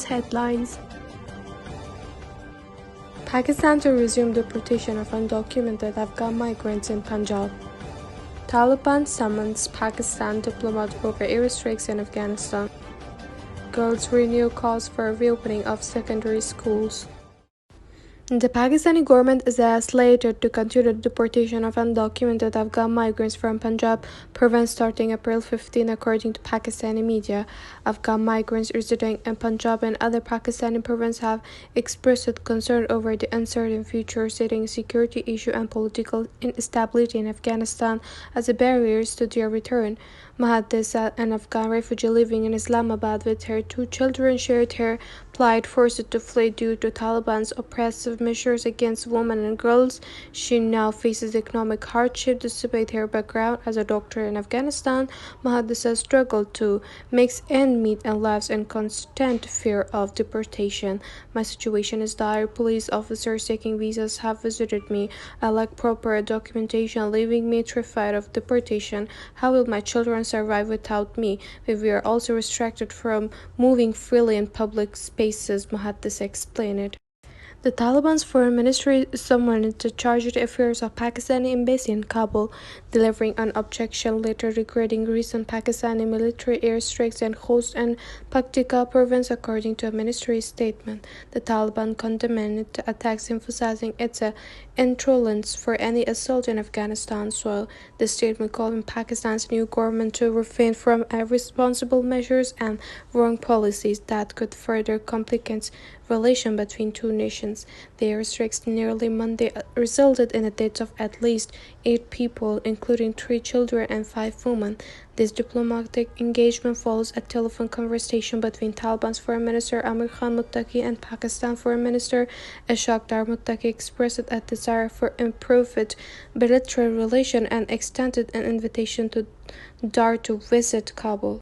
headlines. Pakistan to resume deportation of undocumented Afghan migrants in Punjab. Taliban summons Pakistan diplomat over airstrikes in Afghanistan. Girls renew calls for reopening of secondary schools. The Pakistani government is slated to continue the deportation of undocumented Afghan migrants from Punjab province starting April 15, according to Pakistani media. Afghan migrants residing in Punjab and other Pakistani provinces have expressed concern over the uncertain future, citing security issues and political instability in Afghanistan as barriers to their return. Mahadisa, an Afghan refugee living in Islamabad with her 2 children, shared her plight, forced to flee due to Taliban's oppressive measures against women and girls. She now faces economic hardship despite her background as a doctor in Afghanistan. Mahadisa struggled to make ends meet and lives in constant fear of deportation. My situation is dire. Police officers taking visas have visited me. I lack proper documentation, leaving me terrified of deportation. How will my children survive without me? We are also restricted from moving freely in public spaces, Mahadisa explained. The Taliban's foreign ministry summoned the chargé d'affaires of Pakistani embassy in Kabul, delivering an objection letter regarding recent Pakistani military airstrikes in Khost and Paktika province, according to a ministry statement. The Taliban condemned the attacks, emphasizing its intolerance for any assault in Afghanistan soil. The statement called on Pakistan's new government to refrain from irresponsible measures and wrong policies that could further complicate relations between two nations. The airstrikes nearly Monday resulted in the deaths of at least 8 people, including 3 children and 5 women. This diplomatic engagement follows a telephone conversation between Taliban's Foreign Minister Amir Khan Muttaqi and Pakistan Foreign Minister Ishaq Dar Muttaqi, expressed a desire for improved bilateral relations and extended an invitation to Dar to visit Kabul.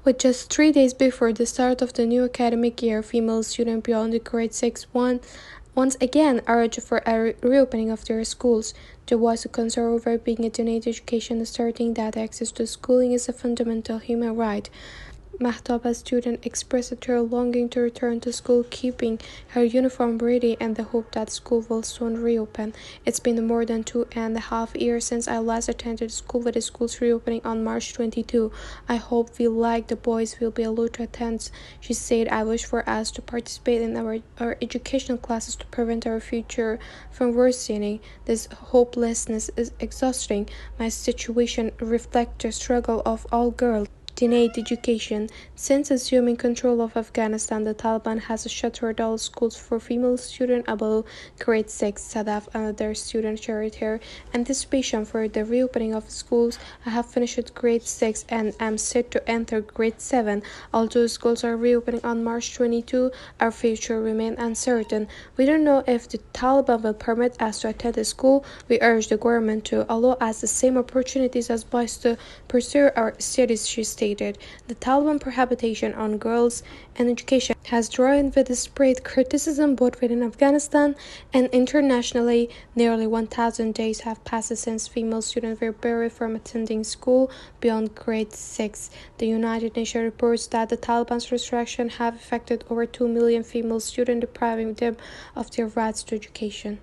With just 3 days before the start of the new academic year, female students beyond the grade 6 once again urged for a reopening of their schools. There was a concern over being denied education, asserting that access to schooling is a fundamental human right. Mahtab, a student, expressed her longing to return to school, keeping her uniform ready and the hope that school will soon reopen. It's been more than 2.5 years since I last attended school, with the schools reopening on March 22. I hope we, like the boys, will be allowed to attend. She said, I wish for us to participate in our educational classes to prevent our future from worsening. This hopelessness is exhausting. My situation reflects the struggle of all girls denied education. Since assuming control of Afghanistan, the Taliban has shuttered all schools for female students above grade 6. Sadaf, another student, shared her anticipation for the reopening of schools. I have finished grade 6 and am set to enter grade 7. Although schools are reopening on March 22, our future remains uncertain. We don't know if the Taliban will permit us to attend a school. We urge the government to allow us the same opportunities as boys to pursue our studies, she stated. The Taliban prohibition on girls and education has drawn widespread criticism both within Afghanistan and internationally. Nearly 1,000 days have passed since female students were barred from attending school beyond grade 6. The United Nations reports that the Taliban's restrictions have affected over 2 million female students, depriving them of their rights to education.